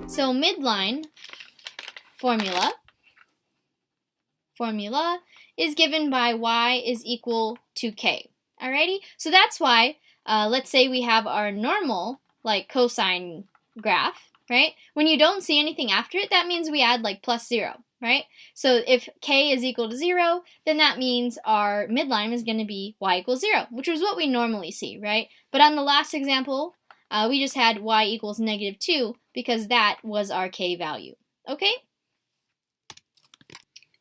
So midline formula is given by y is equal to k. Alrighty? So that's why, let's say we have our normal, like, cosine graph, right? When you don't see anything after it, that means we add, like, plus 0, right? So if k is equal to 0, then that means our midline is going to be y equals 0, which is what we normally see, right? But on the last example, we just had y equals negative 2 because that was our k value, okay?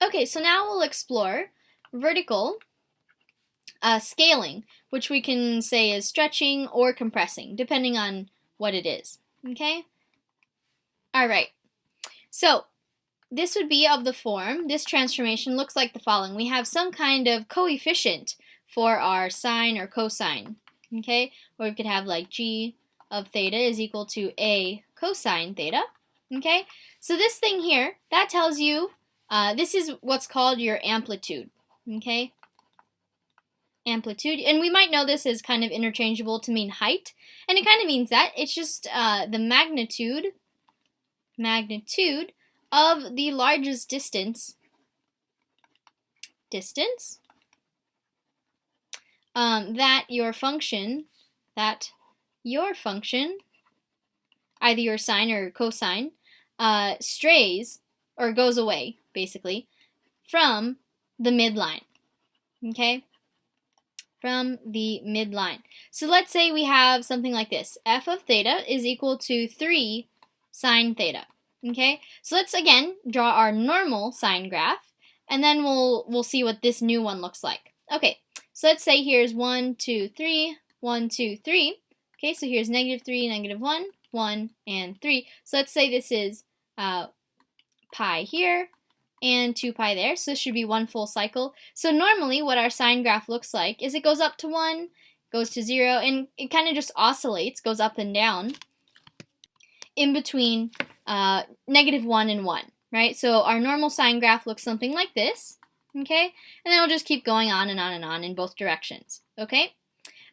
Okay, so now we'll explore vertical scaling, which we can say is stretching or compressing, depending on what it is, okay? Alright, so this would be of the form, this transformation looks like the following. We have some kind of coefficient for our sine or cosine, okay? Or we could have like g of theta is equal to a cosine theta, okay? So this thing here, that tells you, this is what's called your amplitude, okay? Amplitude, and we might know this as kind of interchangeable to mean height, and it kind of means that. It's just the magnitude of the largest distance that your function, either your sine or cosine, strays or goes away, basically, from the midline, okay? From the midline. So let's say we have something like this. F of theta is equal to 3 sine theta, okay? So let's again draw our normal sine graph, and then we'll see what this new one looks like. Okay, so let's say here's 1, 2, 3, 1, 2, 3. Okay, so here's negative 3, negative 1, 1, and 3. So let's say this is pi here and 2 pi there, so this should be one full cycle. So normally what our sine graph looks like is it goes up to 1, goes to 0, and it kind of just oscillates, goes up and down in between negative 1 and 1, right? So our normal sine graph looks something like this, okay? And then it'll just keep going on and on and on in both directions, okay?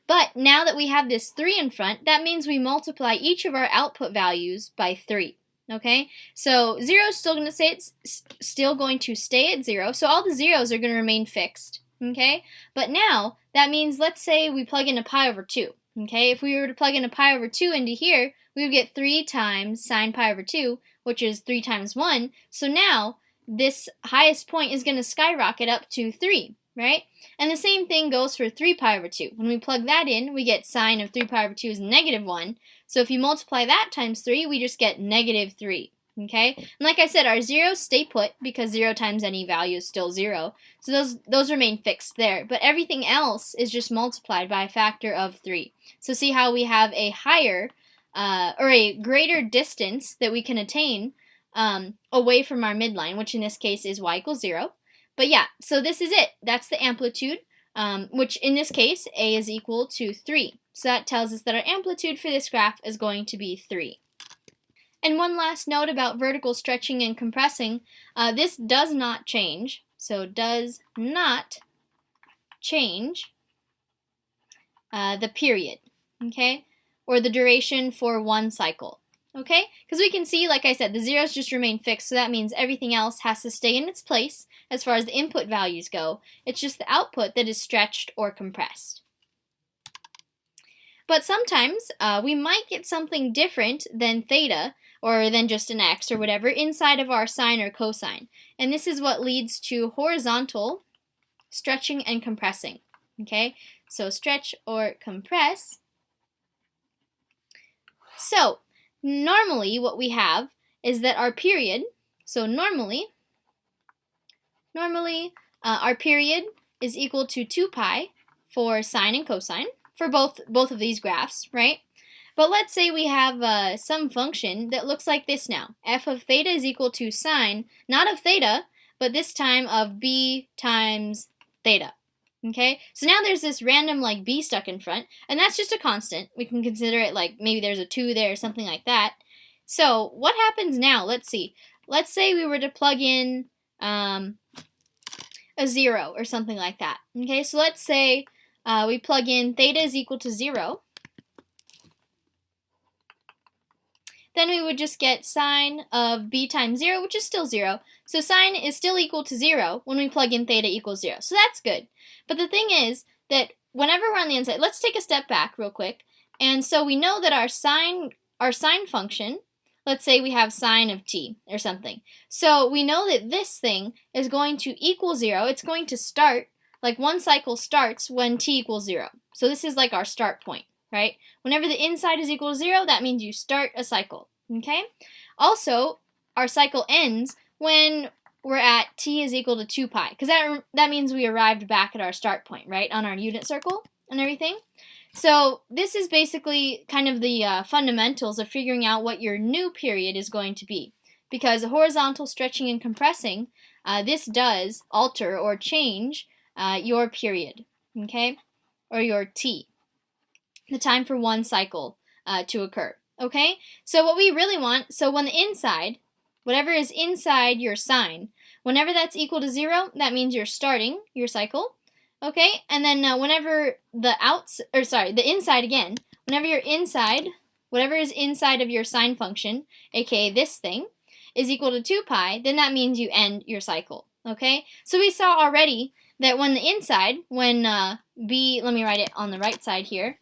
But now that we have this 3 in front, that means we multiply each of our output values by 3. Okay, so 0 is still going to stay at 0, so all the zeros are going to remain fixed, okay? But now, that means, let's say we plug in a pi over 2, okay? If we were to plug in a pi over 2 into here, we would get 3 times sine pi over 2, which is 3 times 1, so now this highest point is going to skyrocket up to 3, right? And the same thing goes for 3 pi over 2. When we plug that in, we get sine of 3 pi over 2 is negative 1, so if you multiply that times 3, we just get negative 3, okay? And like I said, our zeros stay put because 0 times any value is still 0, so those remain fixed there. But everything else is just multiplied by a factor of 3. So see how we have a higher, or a greater distance that we can attain away from our midline, which in this case is y equals 0. But yeah, so this is it. That's the amplitude, which in this case, a is equal to 3. So that tells us that our amplitude for this graph is going to be 3. And one last note about vertical stretching and compressing. This does not change. So does not change the period, okay? Or the duration for one cycle, okay? Because we can see, like I said, the zeros just remain fixed, so that means everything else has to stay in its place as far as the input values go. It's just the output that is stretched or compressed. But sometimes we might get something different than theta, or than just an x or whatever, inside of our sine or cosine. And this is what leads to horizontal stretching and compressing. Okay, so stretch or compress. So normally what we have is that our period, so normally our period is equal to 2 pi for sine and cosine, for both of these graphs, right? But let's say we have some function that looks like this now. F of theta is equal to sine, not of theta, but this time of b times theta. Okay, so now there's this random like b stuck in front, and that's just a constant. We can consider it like maybe there's a 2 there or something like that. So what happens now? Let's see. Let's say we were to plug in a 0 or something like that. Okay, so let's say we plug in theta is equal to 0. Then we would just get sine of b times 0, which is still 0. So sine is still equal to 0 when we plug in theta equals 0. So that's good. But the thing is that whenever we're on the inside, let's take a step back real quick. And so we know that our sine function, let's say we have sine of t or something. So we know that this thing is going to equal 0. It's going to start, like one cycle starts when t equals 0. So this is like our start point. Right? Whenever the inside is equal to 0, that means you start a cycle, okay? Also, our cycle ends when we're at t is equal to 2 pi, because that means we arrived back at our start point, right, on our unit circle and everything. So this is basically kind of the fundamentals of figuring out what your new period is going to be, because horizontal stretching and compressing, this does alter or change your period, okay, or your t. The time for one cycle to occur, okay? So what we really want, so when the inside, whatever is inside your sine, whenever that's equal to 0, that means you're starting your cycle, okay? And then whenever the inside again, whenever you're inside, whatever is inside of your sine function, aka this thing, is equal to 2 pi, then that means you end your cycle, okay? So we saw already that when the inside, when b, let me write it on the right side here,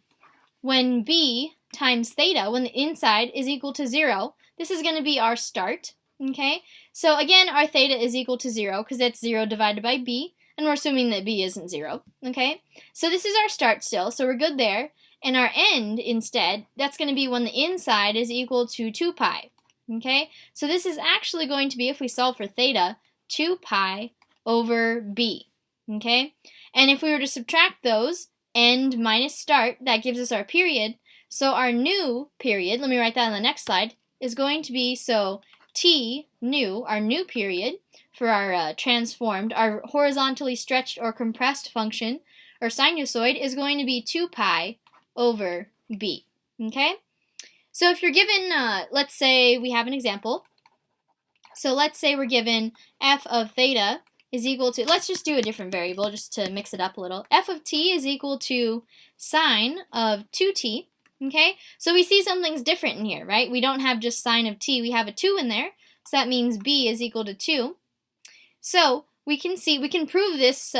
when b times theta, when the inside is equal to 0, this is going to be our start, okay? So again, our theta is equal to 0 because that's 0 divided by b, and we're assuming that b isn't 0, okay? So this is our start still, so we're good there. And our end, instead, that's going to be when the inside is equal to 2 pi, okay? So this is actually going to be, if we solve for theta, 2 pi over b, okay? And if we were to subtract those, end minus start, that gives us our period. So our new period, let me write that on the next slide, is going to be, so t new, our new period for our transformed, our horizontally stretched or compressed function, or sinusoid, is going to be 2 pi over b, okay? So if you're given, let's say we have an example. So let's say we're given f of theta is equal to, let's just do a different variable just to mix it up a little. F of t is equal to sine of 2t, okay? So we see something's different in here, right? We don't have just sine of t, we have a 2 in there, so that means b is equal to 2. So we can prove this,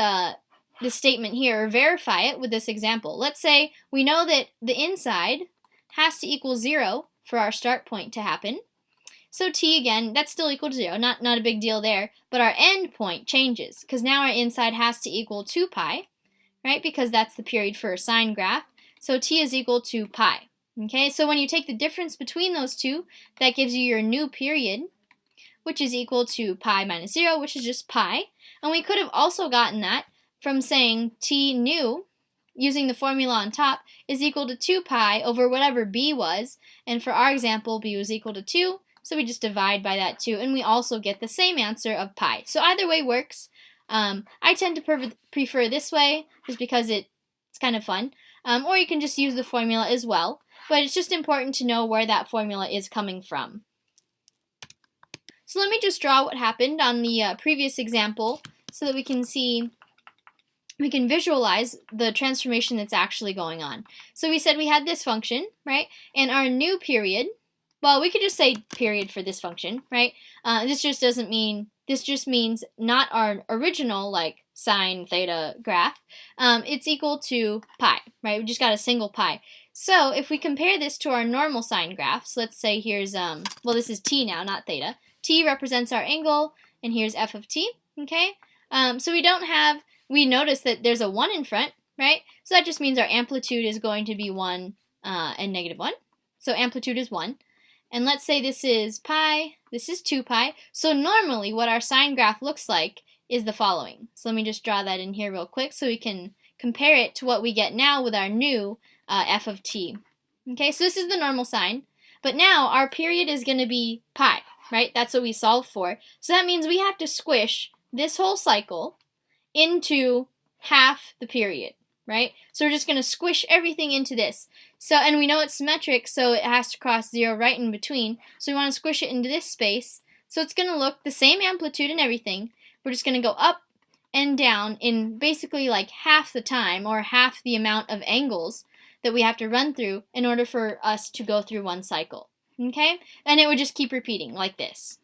this statement here, or verify it with this example. Let's say we know that the inside has to equal 0 for our start point to happen. So t, again, that's still equal to 0, not a big deal there, but our end point changes, because now our inside has to equal 2 pi, right, because that's the period for a sine graph, so t is equal to pi, okay? So when you take the difference between those two, that gives you your new period, which is equal to pi minus 0, which is just pi, and we could have also gotten that from saying t new, using the formula on top, is equal to 2 pi over whatever b was, and for our example, b was equal to 2, so we just divide by that 2, and we also get the same answer of pi. So either way works. I tend to prefer this way, just because it's kind of fun. Or you can just use the formula as well, but it's just important to know where that formula is coming from. So let me just draw what happened on the previous example so that we can see, we can visualize the transformation that's actually going on. So we said we had this function, right? And our new period, well, we could just say period for this function, right? This just means not our original, like, sine theta graph. It's equal to pi, right? We just got a single pi. So if we compare this to our normal sine graphs, let's say here's, well, this is t now, not theta. T represents our angle, and here's f of t, okay? So we notice that there's a 1 in front, right? So that just means our amplitude is going to be 1 and negative 1. So amplitude is 1. And let's say this is pi, this is 2 pi. So normally what our sine graph looks like is the following. So let me just draw that in here real quick so we can compare it to what we get now with our new f of t. Okay, so this is the normal sine. But now our period is going to be pi, right? That's what we solved for. So that means we have to squish this whole cycle into half the period, right? So we're just going to squish everything into this. So, and we know it's symmetric, so it has to cross 0 right in between. So we want to squish it into this space. So it's going to look the same amplitude and everything. We're just going to go up and down in basically like half the time or half the amount of angles that we have to run through in order for us to go through one cycle. Okay? And it would just keep repeating like this.